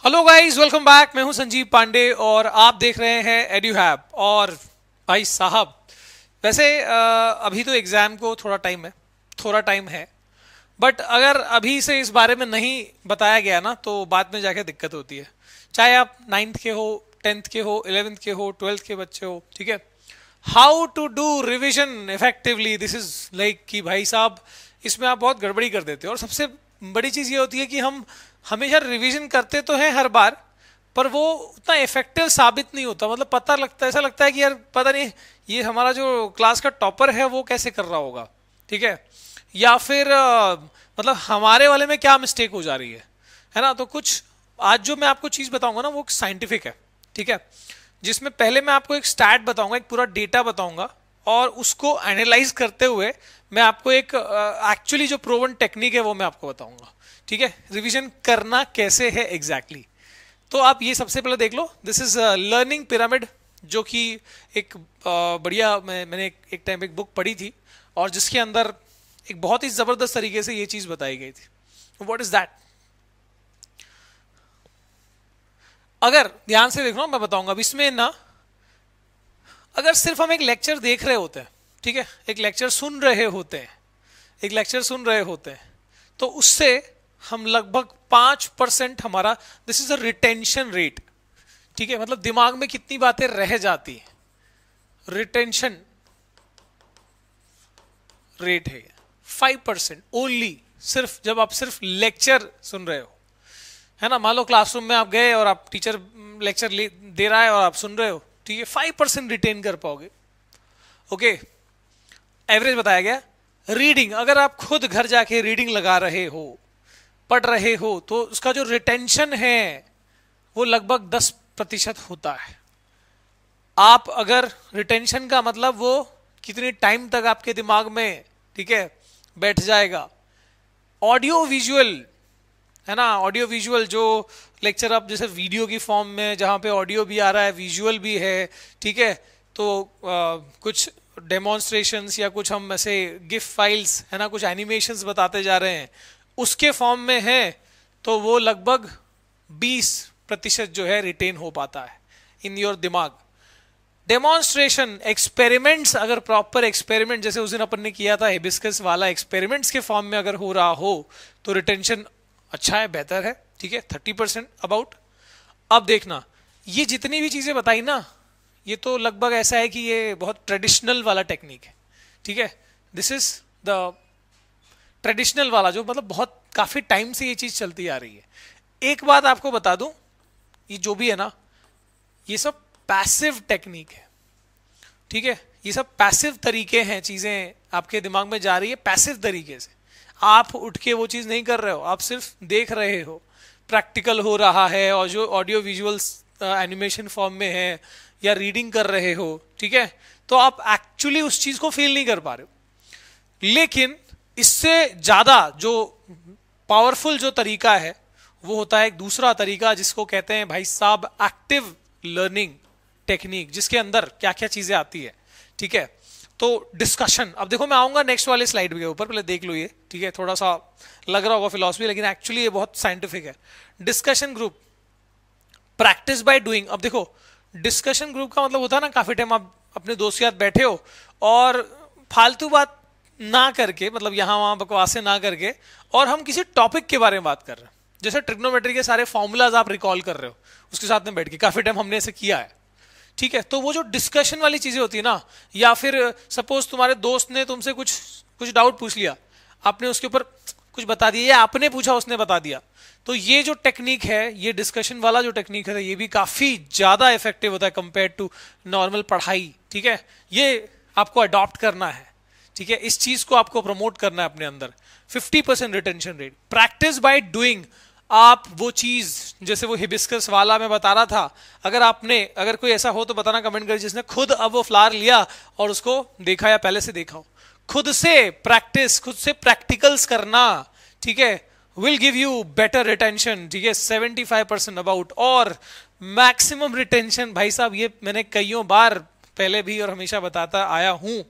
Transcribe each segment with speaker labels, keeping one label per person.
Speaker 1: Hello guys, welcome back. मैं हूं संजीव पांडे और आप देख रहे हैं एड्यूहैब। और भाई साहब, वैसे अभी तो एग्जाम को थोड़ा टाइम है। बट अगर अभी से इस बारे में नहीं बताया गया ना तो बाद में जाके दिक्कत होती है। चाहे आप 9th के हो, 10th के हो, 11th के हो, 12th के बच्चे हो, ठीक है। How to do revision effectively, this is like कि भाई साहब इसमें आप बहुत गड़बड़ी कर देते हो। और सबसे बड़ी चीज ये होती है कि हम हमेशा रिवीजन करते तो हैं हर बार, पर वो उतना इफेक्टिव साबित नहीं होता। मतलब ऐसा लगता है कि यार पता नहीं ये हमारा जो क्लास का टॉपर है वो कैसे कर रहा होगा, ठीक है। या फिर मतलब हमारे वाले में क्या मिस्टेक हो जा रही है ना। तो कुछ आज जो मैं आपको चीज बताऊंगा ना वो साइंटिफिक है, ठीक है। जिसमें पहले मैं आपको एक स्टैट बताऊंगा, एक पूरा डेटा बताऊंगा, और उसको एनालाइज करते हुए मैं आपको एक एक्चुअली जो प्रूवन टेक्निक है वो मैं आपको बताऊंगा, ठीक है। रिवीजन करना कैसे है एग्जैक्टली तो आप ये सबसे पहले देख लो। दिस इज लर्निंग पिरामिड, जो कि एक बढ़िया मैंने एक टाइम एक बुक पढ़ी थी और जिसके अंदर एक बहुत ही जबरदस्त तरीके से ये चीज बताई गई थी। What is that? अगर ध्यान से देखना मैं बताऊंगा। अब इसमें ना अगर सिर्फ हम एक लेक्चर देख रहे होते हैं, ठीक है, एक लेक्चर सुन रहे होते हैं तो उससे हम लगभग 5% हमारा, this is a retention rate, ठीक है। मतलब दिमाग में कितनी बातें रह जाती हैं, रिटेंशन रेट है 5% ओनली। सिर्फ जब आप सिर्फ लेक्चर सुन रहे हो, है ना। मान लो क्लासरूम में आप गए और आप टीचर लेक्चर दे रहा है और आप सुन रहे हो, ठीक है, 5% रिटेन कर पाओगे। ओके, एवरेज बताया गया। रीडिंग, अगर आप खुद घर जाके रीडिंग लगा रहे हो, पढ़ रहे हो, तो उसका जो रिटेंशन है वो लगभग 10% होता है। आप अगर रिटेंशन का मतलब वो कितने टाइम तक आपके दिमाग में, ठीक है, बैठ जाएगा। ऑडियो विजुअल, है ना, ऑडियो विजुअल जो लेक्चर आप जैसे वीडियो की फॉर्म में, जहां पे ऑडियो भी आ रहा है, विजुअल भी है, ठीक है। तो कुछ डेमोन्स्ट्रेशंस या कुछ हम ऐसे गिफ फाइल्स, है ना, कुछ एनिमेशंस बताते जा रहे हैं, उसके फॉर्म में है, तो वो लगभग 20% जो है रिटेन हो पाता है इन योर दिमाग। डेमोन्स्ट्रेशन, एक्सपेरिमेंट्स, अगर प्रॉपर एक्सपेरिमेंट जैसे उस दिन अपन ने किया था हिबिस्कस वाला, एक्सपेरिमेंट्स के फॉर्म में अगर हो रहा हो तो रिटेंशन अच्छा है, बेहतर है, ठीक है, 30% अबाउट। अब देखना, ये जितनी भी चीजें बताई ना, ये तो लगभग ऐसा है कि ये बहुत ट्रेडिशनल वाला टेक्निक है, ठीक है। दिस इज द ट्रेडिशनल वाला, जो मतलब बहुत काफी टाइम से ये चीज चलती आ रही है। एक बात आपको बता दूं, ये जो भी है ना, ये सब पैसिव टेक्निक है, ठीक है। ये सब पैसिव तरीके हैं, चीजें आपके दिमाग में जा रही है पैसिव तरीके से। आप उठ के वो चीज नहीं कर रहे हो, आप सिर्फ देख रहे हो, प्रैक्टिकल हो रहा है, और जो ऑडियो विजुअल्स एनिमेशन फॉर्म में है, या रीडिंग कर रहे हो, ठीक है, तो आप एक्चुअली उस चीज को फील नहीं कर पा रहे हो। लेकिन इससे ज्यादा जो पावरफुल जो तरीका है वो होता है एक दूसरा तरीका, जिसको कहते हैं भाई साहब एक्टिव लर्निंग टेक्निक, जिसके अंदर क्या क्या चीजें आती है, ठीक है। तो डिस्कशन, अब देखो मैं आऊंगा नेक्स्ट वाले स्लाइड के ऊपर, पहले देख लो ये, ठीक है। थोड़ा सा लग रहा होगा फिलॉसफी, लेकिन एक्चुअली ये बहुत साइंटिफिक है। Discussion group, practice by doing. अब देखो, डिस्कशन ग्रुप का मतलब होता है ना, काफी टाइम आप अपने दोस्त के साथ बैठे हो और फालतू बात ना करके, मतलब यहां वहां बकवासें ना करके, और हम किसी टॉपिक के बारे में बात कर रहे हैं। जैसे ट्रिग्नोमेट्री के सारे फॉर्मूलाज आप रिकॉल कर रहे हो उसके साथ में बैठ के, काफी टाइम हमने ऐसे किया है, ठीक है। तो वो जो डिस्कशन वाली चीजें होती है ना, या फिर सपोज तुम्हारे दोस्त ने तुमसे कुछ डाउट पूछ लिया, आपने उसके ऊपर कुछ बता दिया, या आपने पूछा उसने बता दिया, तो ये जो टेक्निक है, ये डिस्कशन वाला जो टेक्निक है, ये भी काफी ज्यादा इफेक्टिव होता है कंपेयर टू नॉर्मल पढ़ाई, ठीक है। ये आपको अडॉप्ट करना है, ठीक है, इस चीज को आपको प्रमोट करना है अपने अंदर। 50% retention rate, practice by doing. आप वो चीज, जैसे वो हिबिस्कस वाला मैं बता रहा था, अगर कोई ऐसा हो तो बताना कमेंट करिए जिसने खुद अब वो फ्लावर लिया और उसको देखा, या पहले से देखा हो। खुद से प्रैक्टिस, खुद से प्रैक्टिकल्स करना, ठीक है, will give you better retention, ठीक है, 75% अबाउट। और मैक्सिमम रिटेंशन, भाई साहब ये मैंने कईयों बार पहले भी और हमेशा बताता आया हूं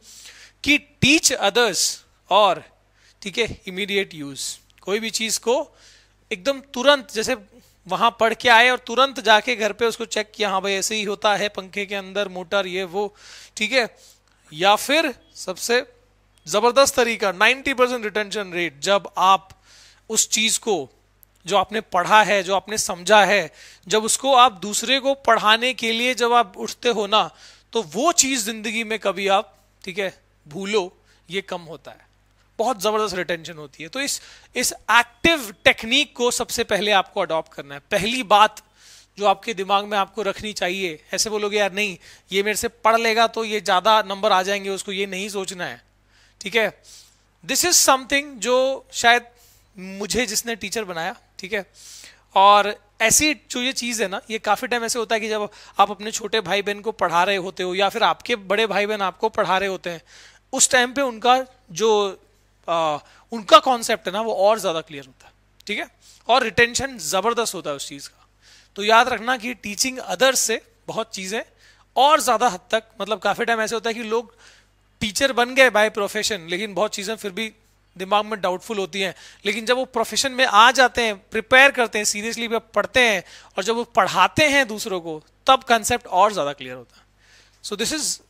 Speaker 1: कि टीच अदर्स, और ठीक है, इमीडिएट यूज। कोई भी चीज को एकदम तुरंत, जैसे वहां पढ़ के आए और तुरंत जाके घर पे उसको चेक किया, हाँ भाई ऐसे ही होता है पंखे के अंदर मोटर ये वो, ठीक है। या फिर सबसे जबरदस्त तरीका 90% रिटेंशन रेट, जब आप उस चीज को जो आपने पढ़ा है, जो आपने समझा है, जब उसको आप दूसरे को पढ़ाने के लिए जब आप उठते हो ना, तो वो चीज जिंदगी में कभी आप, ठीक है, भूलो, ये कम होता है। बहुत जबरदस्त रिटेंशन होती है। तो इस एक्टिव टेक्निक को सबसे पहले आपको अडॉप्ट करना है। पहली बात जो आपके दिमाग में आपको रखनी चाहिए, ऐसे बोलोगे यार नहीं ये मेरे से पढ़ लेगा तो ये ज्यादा नंबर आ जाएंगे उसको, ये नहीं सोचना है, ठीक है। दिस इज समथिंग जो शायद मुझे जिसने टीचर बनाया, ठीक है, और ऐसी जो ये चीज है ना, ये काफी टाइम ऐसे होता है कि जब आप अपने छोटे भाई बहन को पढ़ा रहे होते हो या फिर आपके बड़े भाई बहन आपको पढ़ा रहे होते हैं, उस टाइम पे उनका जो उनका कॉन्सेप्ट है ना वो और ज्यादा क्लियर होता है, ठीक है, और रिटेंशन जबरदस्त होता है उस चीज का। तो याद रखना कि टीचिंग अदर्स से बहुत चीजें और ज्यादा हद तक, मतलब काफी टाइम ऐसे होता है कि लोग टीचर बन गए बाय प्रोफेशन, लेकिन बहुत चीजें फिर भी दिमाग में डाउटफुल होती हैं, लेकिन जब वो प्रोफेशन में आ जाते हैं, प्रिपेयर करते हैं, सीरियसली पढ़ते हैं और जब वो पढ़ाते हैं दूसरों को, तब कंसेप्ट और ज्यादा क्लियर होता है। सो दिस इज,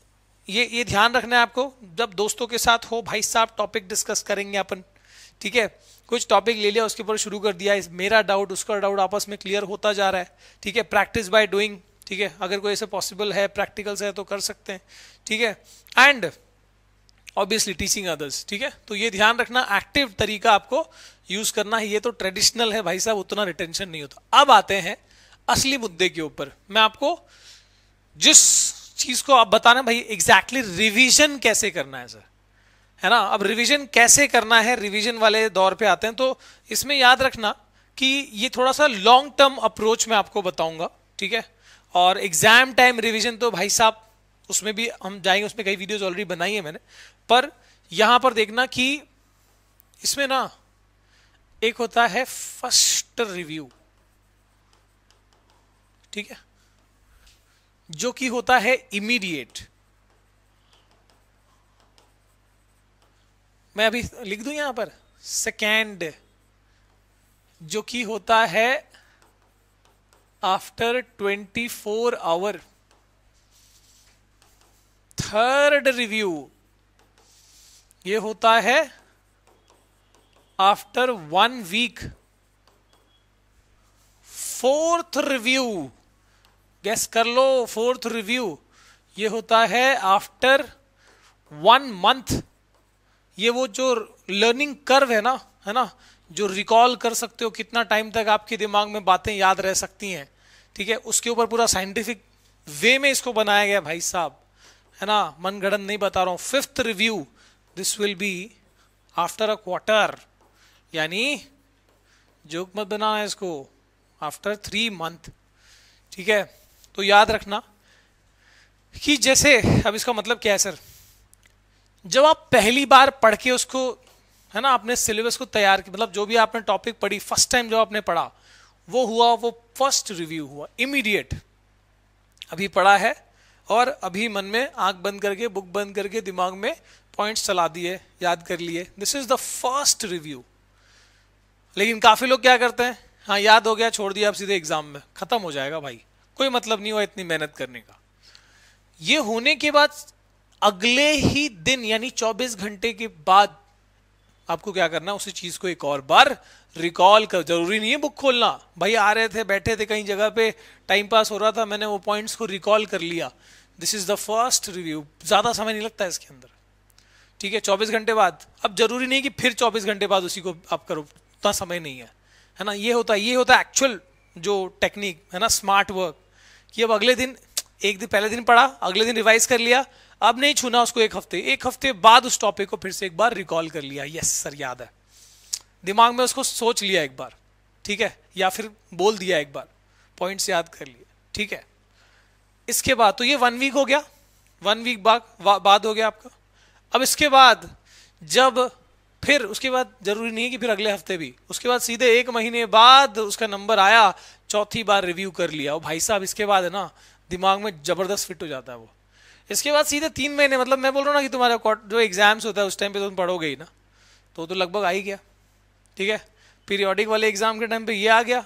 Speaker 1: ये ध्यान रखना है आपको। जब दोस्तों के साथ हो, भाई साहब टॉपिक डिस्कस करेंगे अपन, ठीक है, कुछ टॉपिक ले लिया उसके ऊपर शुरू कर दिया, मेरा डाउट उसका डाउट आपस में क्लियर होता जा रहा है, ठीक है, प्रैक्टिस बाय डूइंग, ठीक है, अगर कोई ऐसे पॉसिबल है प्रैक्टिकल्स है तो कर सकते हैं, ठीक है, एंड ऑब्वियसली टीचिंग अदर्स, ठीक है। तो ये ध्यान रखना, एक्टिव तरीका आपको यूज करना है। ये तो ट्रेडिशनल है भाई साहब, उतना रिटेंशन नहीं होता। अब आते हैं असली मुद्दे के ऊपर। मैं आपको जिस चीज को आप बताना भाई एग्जैक्टली रिवीजन कैसे करना है सर, है ना। अब रिवीजन कैसे करना है, रिवीजन वाले दौर पे आते हैं। तो इसमें याद रखना कि ये थोड़ा सा लॉन्ग टर्म अप्रोच मैं आपको बताऊंगा, ठीक है। और एग्जाम टाइम रिवीजन तो भाई साहब उसमें भी हम जाएंगे, उसमें कई वीडियोस ऑलरेडी बनाई है मैंने, पर यहां पर देखना कि इसमें ना एक होता है फर्स्ट रिव्यू, ठीक है, जो कि होता है इमीडिएट। मैं अभी लिख दूं यहां पर, सेकेंड जो कि होता है आफ्टर 24 आवर। थर्ड रिव्यू ये होता है आफ्टर 1 वीक। फोर्थ रिव्यू गेस कर लो, फोर्थ रिव्यू ये होता है आफ्टर 1 मंथ। ये वो जो लर्निंग कर्व है ना, जो रिकॉल कर सकते हो कितना टाइम तक आपके दिमाग में बातें याद रह सकती हैं, ठीक है, उसके ऊपर पूरा साइंटिफिक वे में इसको बनाया गया भाई साहब, है ना, मन गढ़ंत नहीं बता रहा हूं। Fifth review this will be after a quarter, यानी जोक मत बनाना इसको, आफ्टर 3 मंथ, ठीक है। तो याद रखना कि जैसे, अब इसका मतलब क्या है सर, जब आप पहली बार पढ़ के उसको, है ना, अपने सिलेबस को तैयार किया, मतलब जो भी आपने टॉपिक पढ़ी फर्स्ट टाइम जो आपने पढ़ा वो हुआ, वो फर्स्ट रिव्यू हुआ, इमीडिएट अभी पढ़ा है और अभी मन में आंख बंद करके, बुक बंद करके दिमाग में पॉइंट्स चला दिए, याद कर लिए, this is the first review. लेकिन काफी लोग क्या करते हैं, हाँ याद हो गया, छोड़ दिया, अब सीधे एग्जाम में खत्म हो जाएगा भाई, कोई मतलब नहीं हुआ इतनी मेहनत करने का। ये होने के बाद अगले ही दिन यानी 24 घंटे के बाद आपको क्या करना, उसी चीज को एक और बार रिकॉल कर। जरूरी नहीं है बुक खोलना, भाई आ रहे थे, बैठे थे कहीं जगह पे, टाइम पास हो रहा था, मैंने वो पॉइंट्स को रिकॉल कर लिया, this is the first review. ज्यादा समय नहीं लगता इसके अंदर, ठीक है, 24 घंटे बाद। अब जरूरी नहीं कि फिर 24 घंटे बाद उसी को आप करो, उतना समय नहीं है ना। ये होता है एक्चुअल जो टेक्निक है ना, स्मार्ट वर्क, कि अब अगले दिन, एक दिन पहले दिन पढ़ा, अगले दिन रिवाइज कर लिया, अब नहीं छूना उसको, एक हफ्ते बाद उस टॉपिक को फिर से एक बार रिकॉल कर लिया, यस सर याद है, दिमाग में उसको सोच लिया एक बार, ठीक है, या फिर बोल दिया एक बार, पॉइंट्स याद कर लिए, ठीक है। इसके बाद तो ये 1 वीक हो गया, 1 वीक बाद हो गया आपका। अब इसके बाद जब फिर उसके बाद जरूरी नहीं है कि फिर अगले हफ्ते भी, उसके बाद सीधे 1 महीने बाद उसका नंबर आया, चौथी बार रिव्यू कर लिया, और भाई साहब इसके बाद है ना दिमाग में जबरदस्त फिट हो जाता है वो। इसके बाद सीधे 3 महीने, मतलब मैं बोल रहा हूँ ना कि तुम्हारा जो एग्जाम्स होता है उस टाइम पे तुम पढ़ोगे ही ना, तो लगभग आ ही गया, ठीक है। पीरियोडिक वाले एग्जाम के टाइम पे ये आ गया,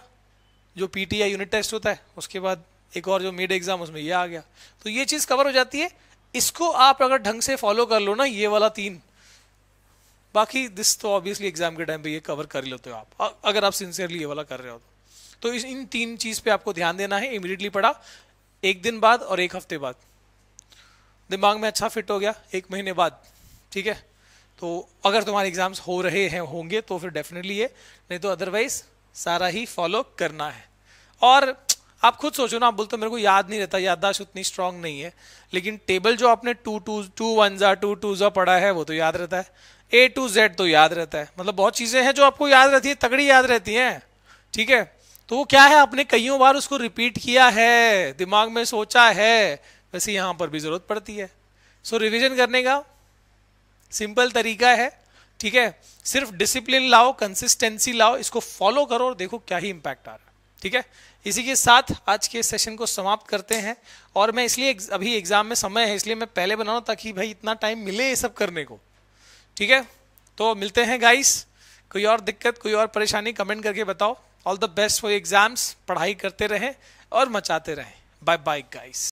Speaker 1: जो पीटी या यूनिट टेस्ट होता है, उसके बाद एक और जो मिड एग्जाम, उसमें ये आ गया। तो ये चीज़ कवर हो जाती है। इसको आप अगर ढंग से फॉलो कर लो ना, ये वाला 3, बाकी दिस तो ऑब्वियसली एग्जाम के टाइम पे ये कवर कर लेते हो आप, अगर आप सिंसियरली ये वाला कर रहे हो तो इन 3 चीज़ पे आपको ध्यान देना है। इमीडिएटली पढ़ा, 1 दिन बाद और 1 हफ्ते बाद, दिमाग में अच्छा फिट हो गया 1 महीने बाद, ठीक है। तो अगर तुम्हारे एग्जाम्स हो रहे हैं होंगे तो फिर डेफिनेटली ये, नहीं तो अदरवाइज सारा ही फॉलो करना है। और आप खुद सोचो ना, आप बोलते मेरे को याद नहीं रहता, याददाश्त उतनी स्ट्रांग नहीं है, लेकिन टेबल जो आपने 2 1 2 2 पढ़ा है वो तो याद रहता है, A to Z तो याद रहता है। मतलब बहुत चीजें हैं जो आपको याद रहती है, तगड़ी याद रहती हैं, ठीक है। तो वो क्या है, आपने कईयों बार उसको रिपीट किया है, दिमाग में सोचा है, वैसे यहां पर भी जरूरत पड़ती है। सो रिवीजन करने का सिंपल तरीका है, ठीक है। सिर्फ डिसिप्लिन लाओ, कंसिस्टेंसी लाओ, इसको फॉलो करो और देखो क्या ही इंपैक्ट आ रहा है, ठीक है। इसी के साथ आज के सेशन को समाप्त करते हैं। और मैं इसलिए, अभी एग्जाम में समय है इसलिए मैं पहले बना रहा हूं ताकि भाई इतना टाइम मिले ये सब करने को, ठीक है। तो मिलते हैं गाइस, कोई और दिक्कत, कोई और परेशानी कमेंट करके बताओ। All the best for exams, पढ़ाई करते रहें और मचाते रहें। Bye bye guys.